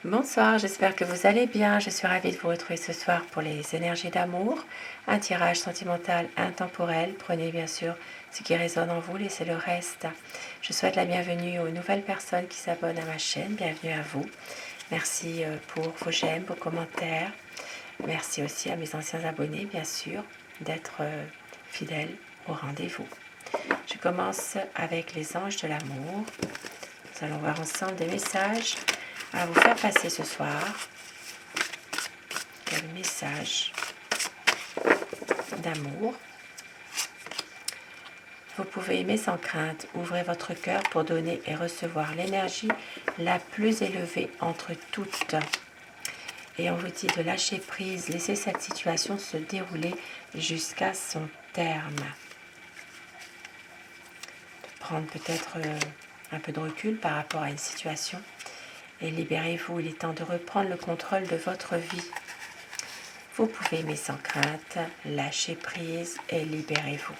Bonsoir, j'espère que vous allez bien. Je suis ravie de vous retrouver ce soir pour les énergies d'amour. Un tirage sentimental intemporel. Prenez bien sûr ce qui résonne en vous, laissez le reste. Je souhaite la bienvenue aux nouvelles personnes qui s'abonnent à ma chaîne. Bienvenue à vous. Merci pour vos j'aime, vos commentaires. Merci aussi à mes anciens abonnés, bien sûr, d'être fidèles au rendez-vous. Je commence avec les anges de l'amour. Nous allons voir ensemble des messages à vous faire passer ce soir. Quel message d'amour. Vous pouvez aimer sans crainte. Ouvrez votre cœur pour donner et recevoir l'énergie la plus élevée entre toutes. Et on vous dit de lâcher prise, laisser cette situation se dérouler jusqu'à son terme. De prendre peut-être un peu de recul par rapport à une situation. Et libérez-vous, il est temps de reprendre le contrôle de votre vie. Vous pouvez aimer sans crainte, lâcher prise et libérez-vous.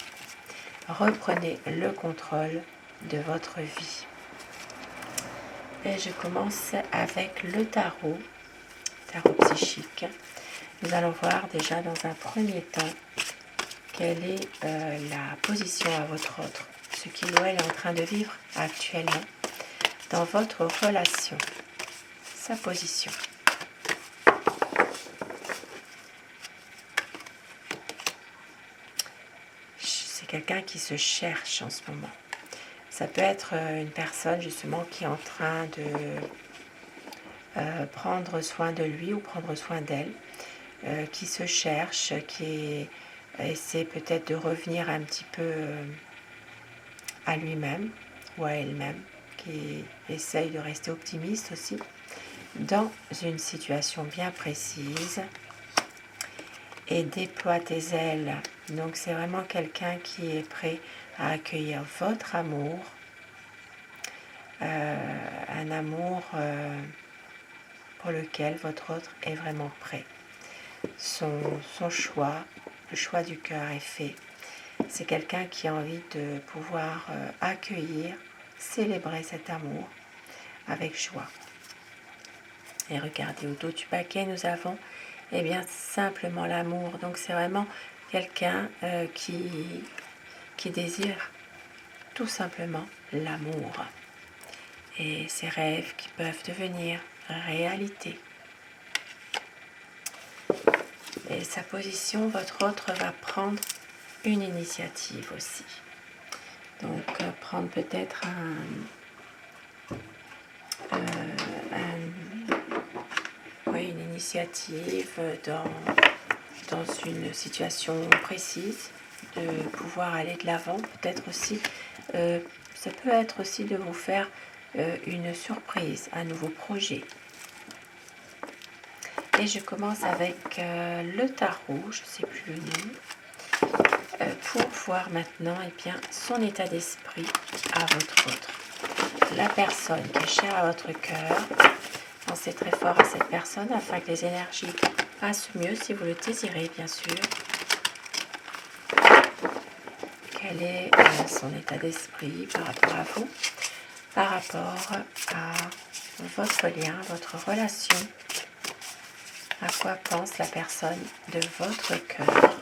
Reprenez le contrôle de votre vie. Et je commence avec le tarot psychique. Nous allons voir déjà dans un premier temps quelle est la position à votre autre, ce qu'il ou elle est en train de vivre actuellement dans votre relation, sa position. C'est quelqu'un qui se cherche en ce moment. Ça peut être une personne justement qui est en train de prendre soin de lui ou prendre soin d'elle, qui se cherche, qui essaie peut-être de revenir un petit peu à lui-même ou à elle-même, qui essaye de rester optimiste aussi dans une situation bien précise et déploie tes ailes. Donc c'est vraiment quelqu'un qui est prêt à accueillir votre amour, un amour pour lequel votre autre est vraiment prêt. Son choix, le choix du cœur est fait. C'est quelqu'un qui a envie de pouvoir accueillir, célébrer cet amour avec joie. Et regardez, au dos du paquet, nous avons simplement l'amour. Donc c'est vraiment quelqu'un qui désire tout simplement l'amour. Et ses rêves qui peuvent devenir réalité. Et sa position, votre autre va prendre une initiative aussi. Donc prendre peut-être une initiative dans une situation précise, de pouvoir aller de l'avant, peut-être aussi, ça peut être aussi de vous faire une surprise, un nouveau projet. Et je commence avec le tarot, je ne sais plus le nom, pour voir maintenant son état d'esprit à votre autre. La personne qui est chère à votre cœur, pensez très fort à cette personne afin que les énergies passent mieux si vous le désirez, bien sûr. Quel est son état d'esprit par rapport à vous, par rapport à votre lien, votre relation? À quoi pense la personne de votre cœur?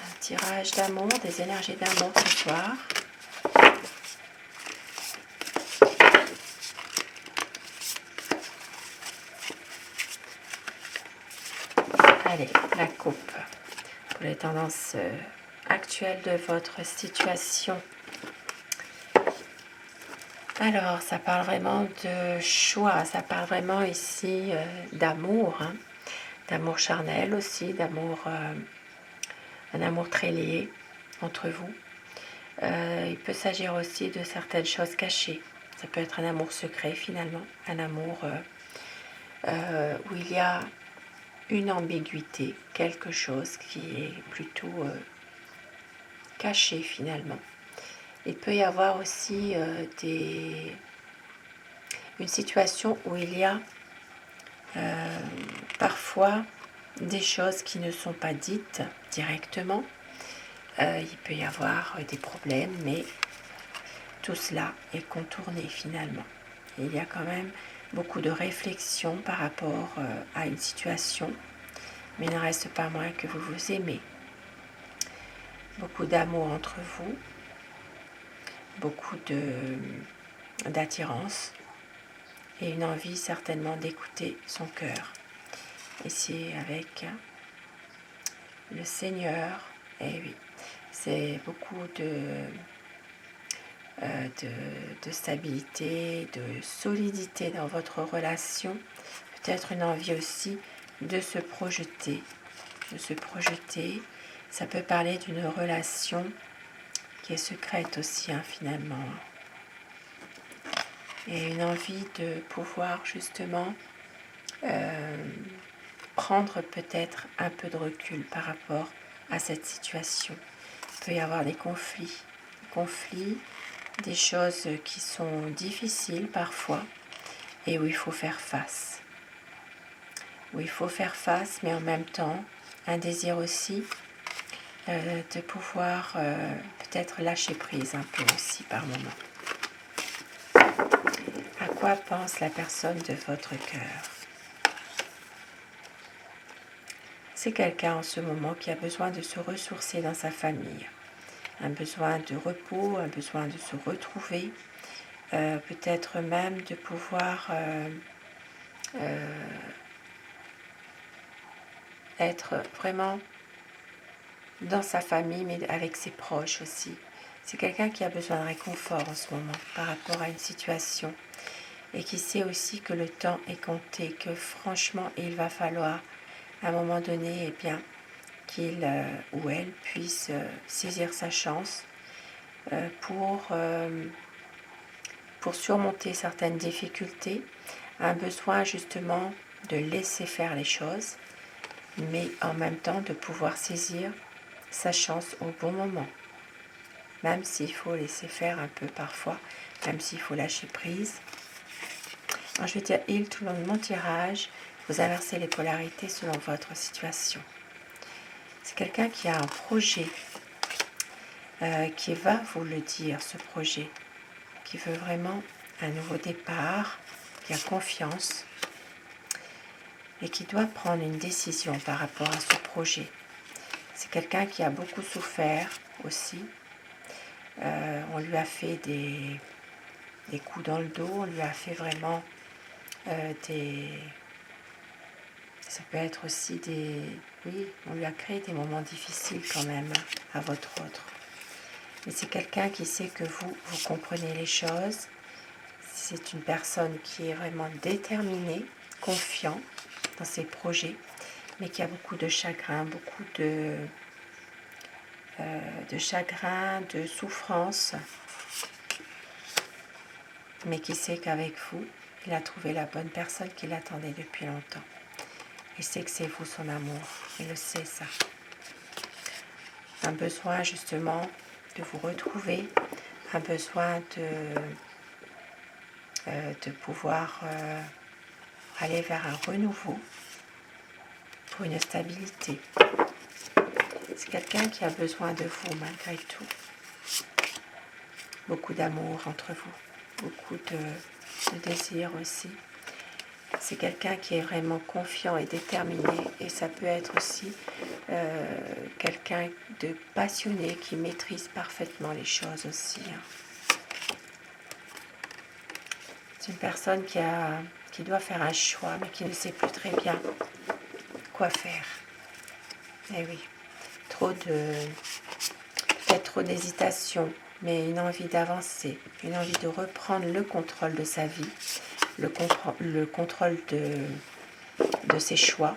Un tirage d'amour, des énergies d'amour ce soir. Allez, la coupe. Pour les tendances actuelles de votre situation. Alors, ça parle vraiment de choix, ça parle vraiment ici d'amour, d'amour charnel aussi, d'amour, un amour très lié entre vous. Il peut s'agir aussi de certaines choses cachées. Ça peut être un amour secret finalement, un amour où il y a une ambiguïté, quelque chose qui est plutôt caché finalement. Il peut y avoir aussi une situation où il y a parfois des choses qui ne sont pas dites directement. Il peut y avoir des problèmes, mais tout cela est contourné finalement. il y a quand même beaucoup de réflexion par rapport à une situation, mais il n'en reste pas moins que vous vous aimez. Beaucoup d'amour entre vous, beaucoup d'attirance et une envie certainement d'écouter son cœur. Ici avec le Seigneur, et oui, c'est beaucoup de stabilité, de solidité dans votre relation, peut-être une envie aussi de se projeter, Ça peut parler d'une relation qui est secrète aussi, finalement, et une envie de pouvoir justement prendre peut-être un peu de recul par rapport à cette situation. Il peut y avoir des conflits, des choses qui sont difficiles parfois et où il faut faire face. Mais en même temps, un désir aussi de pouvoir peut-être lâcher prise un peu aussi par moment. À quoi pense la personne de votre cœur? C'est quelqu'un en ce moment qui a besoin de se ressourcer dans sa famille, un besoin de repos, un besoin de se retrouver, peut-être même de pouvoir être vraiment dans sa famille, mais avec ses proches aussi. C'est quelqu'un qui a besoin de réconfort en ce moment par rapport à une situation et qui sait aussi que le temps est compté, que franchement, il va falloir à un moment donné, qu'il ou elle puisse saisir sa chance pour surmonter certaines difficultés, un besoin justement de laisser faire les choses, mais en même temps de pouvoir saisir sa chance au bon moment. Même s'il faut laisser faire un peu parfois, même s'il faut lâcher prise. Alors je vais dire il tout le long de mon tirage, vous inversez les polarités selon votre situation. C'est quelqu'un qui a un projet, qui va vous le dire, ce projet, qui veut vraiment un nouveau départ, qui a confiance et qui doit prendre une décision par rapport à ce projet. C'est quelqu'un qui a beaucoup souffert aussi. On lui a fait des coups dans le dos, on lui a fait vraiment ça peut être aussi oui, on lui a créé des moments difficiles quand même à votre autre. Mais c'est quelqu'un qui sait que vous comprenez les choses. C'est une personne qui est vraiment déterminée, confiant dans ses projets, mais qui a beaucoup de chagrin, beaucoup de chagrin, de souffrance, mais qui sait qu'avec vous, il a trouvé la bonne personne qu'il attendait depuis longtemps. Il sait que c'est vous son amour, il le sait ça. Un besoin justement de vous retrouver, un besoin de pouvoir aller vers un renouveau pour une stabilité. C'est quelqu'un qui a besoin de vous malgré tout. Beaucoup d'amour entre vous, beaucoup de désir aussi. C'est quelqu'un qui est vraiment confiant et déterminé, et ça peut être aussi quelqu'un de passionné qui maîtrise parfaitement les choses aussi. C'est une personne qui doit faire un choix, mais qui ne sait plus très bien quoi faire. Eh oui, peut-être trop d'hésitation, mais une envie d'avancer, une envie de reprendre le contrôle de sa vie, le contrôle de ses choix.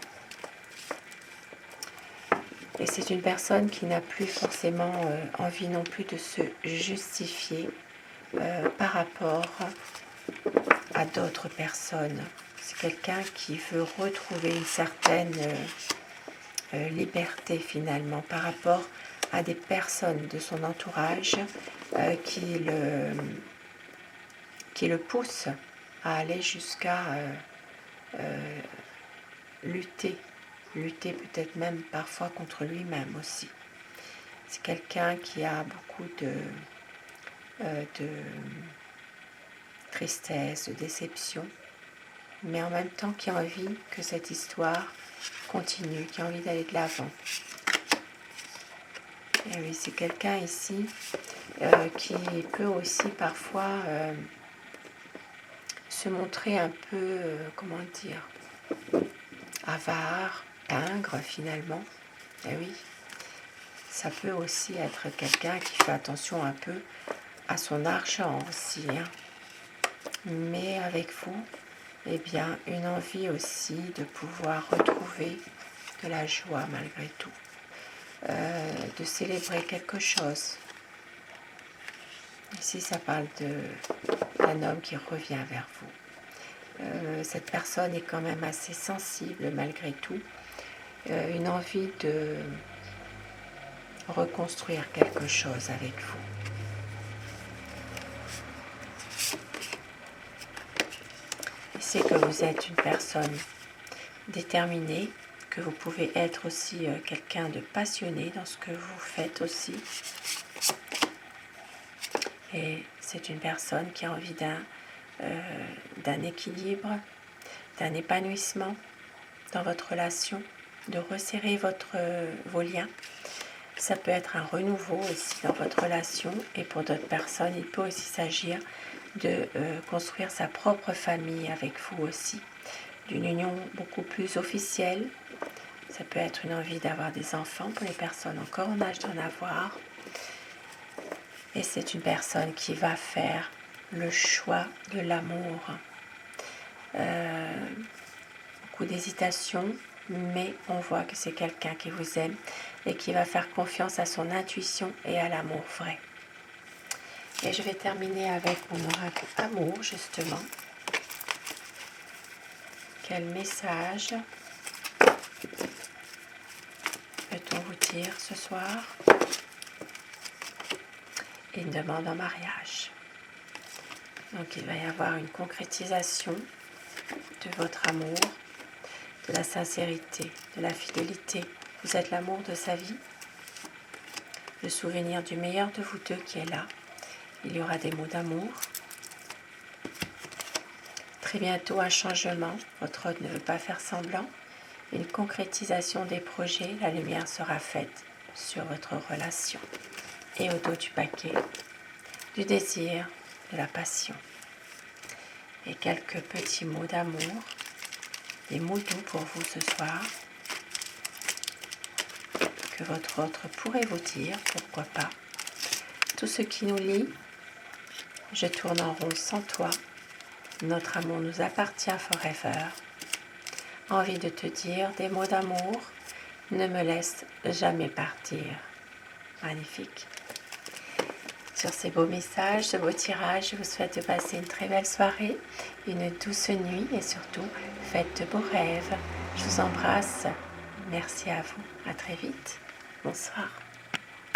Et c'est une personne qui n'a plus forcément envie non plus de se justifier par rapport à d'autres personnes. C'est quelqu'un qui veut retrouver une certaine liberté finalement par rapport à des personnes de son entourage qui le poussent à aller jusqu'à lutter peut-être même parfois contre lui-même aussi. C'est quelqu'un qui a beaucoup de tristesse, de déception, mais en même temps qui a envie que cette histoire continue, qui a envie d'aller de l'avant. Et oui, c'est quelqu'un ici qui peut aussi parfois se montrer un peu, comment dire, avare, pingre finalement. Et oui, ça peut aussi être quelqu'un qui fait attention un peu à son argent aussi, hein. Mais avec vous, eh bien, une envie aussi de pouvoir retrouver de la joie malgré tout, de célébrer quelque chose. Ici, ça parle d'un homme qui revient vers vous. Cette personne est quand même assez sensible malgré tout, une envie de reconstruire quelque chose avec vous. C'est que vous êtes une personne déterminée, que vous pouvez être aussi quelqu'un de passionné dans ce que vous faites aussi. Et c'est une personne qui a envie d'un équilibre, d'un épanouissement dans votre relation, de resserrer vos liens. Ça peut être un renouveau aussi dans votre relation, et pour d'autres personnes, il peut aussi s'agir de construire sa propre famille avec vous aussi, d'une union beaucoup plus officielle. Ça peut être une envie d'avoir des enfants pour les personnes encore en âge d'en avoir. Et c'est une personne qui va faire le choix de l'amour. Beaucoup d'hésitation, mais on voit que c'est quelqu'un qui vous aime et qui va faire confiance à son intuition et à l'amour vrai. Et je vais terminer avec mon oracle amour, justement. Quel message peut-on vous dire ce soir? Une demande en mariage. Donc il va y avoir une concrétisation de votre amour, de la sincérité, de la fidélité. Vous êtes l'amour de sa vie, le souvenir du meilleur de vous deux qui est là. Il y aura des mots d'amour. Très bientôt un changement, votre hôte ne veut pas faire semblant. Une concrétisation des projets, la lumière sera faite sur votre relation. Et au dos du paquet, du désir, de la passion. Et quelques petits mots d'amour, des mots doux pour vous ce soir, que votre autre pourrait vous dire, pourquoi pas. Tout ce qui nous lie, je tourne en rond sans toi, notre amour nous appartient forever. Envie de te dire des mots d'amour, ne me laisse jamais partir. Magnifique. Sur ces beaux messages, ce beau tirage, je vous souhaite de passer une très belle soirée, une douce nuit et surtout, faites de beaux rêves. Je vous embrasse. Merci à vous. À très vite. Bonsoir.